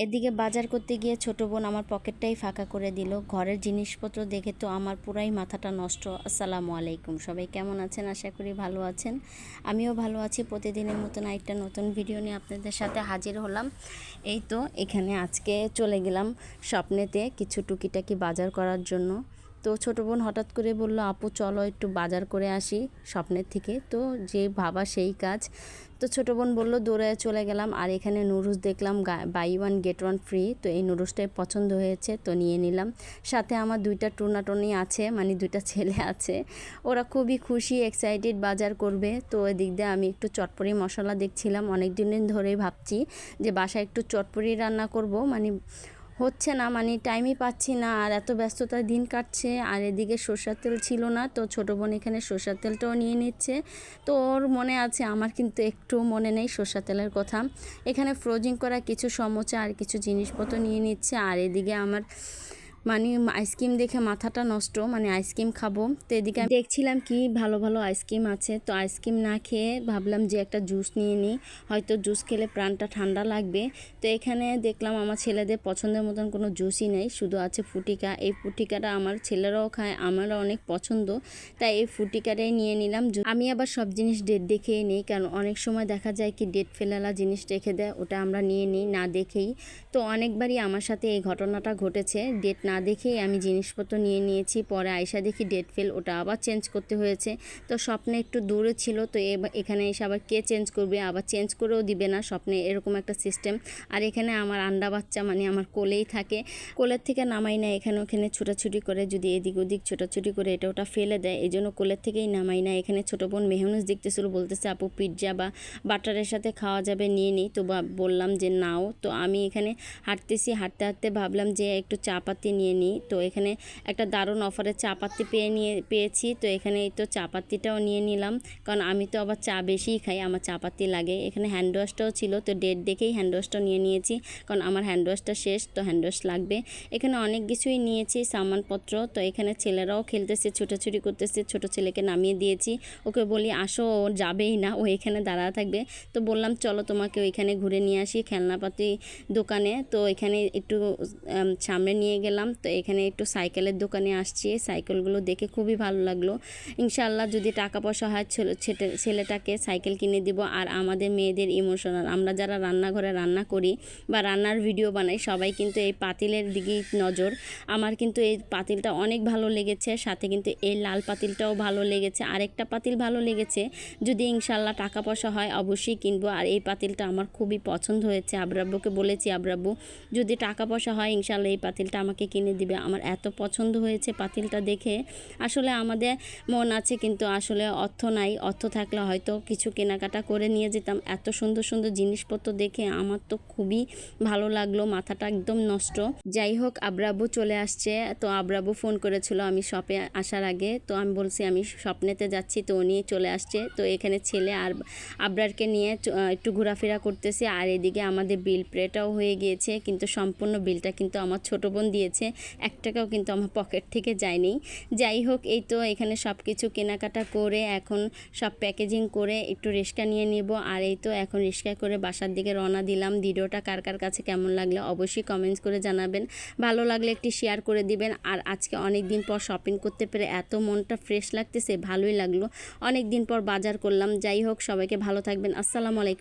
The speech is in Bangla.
এদিকে বাজার করতে গিয়ে ছোট বোন আমার পকেটটাই ফাঁকা করে দিল। ঘরের জিনিসপত্র দেখে তো আমার পুরাই মাথাটা নষ্ট। আসসালামু আলাইকুম, সবাই কেমন আছেন? আশা করি ভালো আছেন। আমিও ভালো আছি। প্রতিদিনের মতন একটা নতুন ভিডিও নিয়ে আপনাদের সাথে হাজির হলাম। এই তো এখানে আজকে চলে গেলাম স্বপ্নেতে কিছু টুকিটাকি বাজার করার জন্য। তো ছোটো বোন হঠাৎ করে বলল, আপু চলো একটু বাজার করে আসি স্বপ্নের থেকে। তো যে ভাবা সেই কাজ। তো ছোটো বোন বললো, দৌড়ে চলে গেলাম। আর এখানে নুডলস দেখলাম buy one get one free. তো এই নুডলসটাই পছন্দ হয়েছে, তো নিয়ে নিলাম। সাথে আমার দুইটা টুনাটুনি আছে, মানে দুইটা ছেলে আছে। ওরা খুবই খুশি, এক্সাইটেড বাজার করবে। তো এদিক দিয়ে আমি একটু চটপটি মশলা দেখছিলাম। অনেক দিন ধরেই ভাবছি যে বাসায় একটু চটপটি রান্না করব, মানে হচ্ছে না, মানে টাইমই পাচ্ছি না। আর এত ব্যস্ততার দিন কাটছে। আর এদিকে সরষের তেল ছিল না, তো ছোটো বোন এখানে সরষের তেলটাও নিয়ে নিচ্ছে। তো ওর মনে আছে, আমার কিন্তু একটু মনে নেই সরষের তেলের কথা। এখানে ফ্রোজিং করা কিছু সমোচা আর কিছু জিনিসপত্র নিয়ে নিচ্ছে। আর এদিকে আমার মানে আইসক্রিম দেখে মাথাটা নষ্ট, মানে আইসক্রিম খাবো। তো এদিকে আমি দেখছিলাম কি ভালো ভালো আইসক্রিম আছে। তো আইসক্রিম না খেয়ে ভাবলাম যে একটা জুস নিয়ে নিই, হয়তো জুস খেলে প্রাণটা ঠান্ডা লাগবে। তো এখানে দেখলাম আমার ছেলেদের পছন্দের মতন কোনো জুসই নেই, শুধু আছে ফুটিকা। এই ফুটিকাটা আমার ছেলেরাও খায়, আমারও অনেক পছন্দ, তাই এই ফুটিকাটাই নিয়ে নিলাম। আমি আবার সব জিনিস ডেট দেখেই নিই, কারণ অনেক সময় দেখা যায় কি ডেট ফেলালা জিনিস রেখে দেয়, ওটা আমরা নিয়ে নিই না দেখেই। তো অনেকবারই আমার সাথে এই ঘটনাটা ঘটেছে, ডেট না দেখেই আমি জিনিসপত্র নিয়ে নিয়েছি। পরে আয়সা দেখি ডেট ফেল, ওটা আবার চেঞ্জ করতে হয়েছে। তো স্বপ্নে একটু দূরে ছিল, তো এখানে এসে আবার কে চেঞ্জ করবে, আবার চেঞ্জ করেও দিবে না স্বপ্নে, এরকম একটা সিস্টেম। আর এখানে আমার আন্ডা বাচ্চা মানে আমার কোলেই থাকে, কোলের থেকে নামাই না। এখানে ওখানে ছোটাছুটি করে, যদি এদিক ওদিক ছোটাছুটি করে এটা ওটা ফেলে দেয়, এই জন্য কোলের থেকেই নামাই না। এখানে ছোটো বোন মেহনুজ দেখতেছিল, বলতেছে আপু পিৎজা বা বাটারের সাথে খাওয়া যাবে, নিয়ে নিই। তো বললাম যে নাও। তো আমি এখানে হাঁটতেছি, হাঁটতে হাঁটতে ভাবলাম যে একটু চা পাতি নিয়ে নিই। তো এখানে একটা দারুণ অফারে চা পাতি পেয়েছি। তো এখানে এই তো চা পাতিটাও নিয়ে নিলাম, কারণ আমি তো আবার চা বেশিই খাই, আমার চা পাতি লাগে। এখানে হ্যান্ড ওয়াশটাও ছিল, তো ডেট দেখেই হ্যান্ড ওয়াশটাও নিয়ে নিয়েছি, কারণ আমার হ্যান্ড ওয়াশটা শেষ, তো হ্যান্ড ওয়াশ লাগবে। এখানে অনেক কিছুই নিয়েছি সামানপত্র। তো এখানে ছেলেরাও খেলতেছে, ছোটাছুটি করতেছে। ছোট ছেলেকে নামিয়ে দিয়েছি, ওকে বলি আসো, ও যাবেই না, ও এখানে দাঁড়া থাকবে। তো বললাম চলো তোমাকে ওইখানে ঘুরে নিয়ে আসি খেলনাপাতি দোকানে। তো এখানে একটু সামনে নিয়ে গেলাম। তো এখানে একটু সাইকেলের দোকানে আসছি, সাইকেলগুলো দেখে খুবই ভালো লাগলো। ইনশাআল্লাহ যদি টাকা পয়সা হয় ছেলেটাকে সাইকেল কিনে দিব। আর আমাদের মেয়েদের ইমোশনাল, আমরা যারা রান্নাঘরে রান্না করি বা রান্নার ভিডিও বানাই, সবাই কিন্তু এই পাতিলের দিকেই নজর। আমার কিন্তু এই পাতিলটা অনেক ভালো লেগেছে, সাথে কিন্তু এই লাল পাতিলটাও ভালো লেগেছে। আরেকটা পাতিল ভালো লেগেছে, যদি ইনশাআল্লাহ টাকা পয়সা হয় অবশ্যই কিনবো। আর এই পাতিলটা আমার খুবই পছন্দ হয়েছে, আব্রাব্বুকে বলেছি, আব্রাব্বু যদি টাকা পয়সা হয় ইনশাআল্লাহ এই পাতিলটা আমাকে কিনে দিবে। আমার এত পছন্দ হয়েছে পাতিলটা দেখে। আসলে আমাদের মন আছে, কিন্তু আসলে অর্থ নাই। অর্থ থাকলে হয়তো কিছু কেনাকাটা করে নিয়ে যেতাম। এত সুন্দর সুন্দর জিনিসপত্র দেখে আমার তো খুবই ভালো লাগলো, মাথাটা একদম নষ্ট। যাই হোক, আব্রাব্বু চলে আসছে। তো আব্রাব্বু ফোন করেছিল আমি শপে আসার আগে, তো আমি বলছি আমি স্বপ্নেতে যাচ্ছি, তো উনি চলে আসছে। তো এখানে ছেলে আর আব্রারকে নিয়ে একটু ঘোরাফেরা করতেছে। আর এদিকে আমাদের বিল পেটাও হয়ে গিয়েছে, কিন্তু সম্পূর্ণ বিলটা কিন্তু আমার ছোটো বোন দিয়েছে, 1 টাকাও কিন্তু আমার পকেট থেকে যায়নি। যাই হোক, এই তো এখানে সব কিছু কেনাকাটা করে এখন সব প্যাকেজিং করে একটু রিক্সা নিয়ে নিব। আর এই তো এখন রিক্সা করে বাসার দিকে রওনা দিলাম। ভিডিওটা কার কার কাছে কেমন লাগলো অবশ্যই কমেন্টস করে জানাবেন, ভালো লাগলে একটি শেয়ার করে দিবেন। আর আজকে অনেক দিন পর শপিং করতে পেরে এত মনটা ফ্রেশ লাগতেছে, ভালোই লাগলো। অনেক দিন পর বাজার করলাম। যাই হোক, সবাইকে ভালো থাকবেন। আসসালামু আলাইকুম।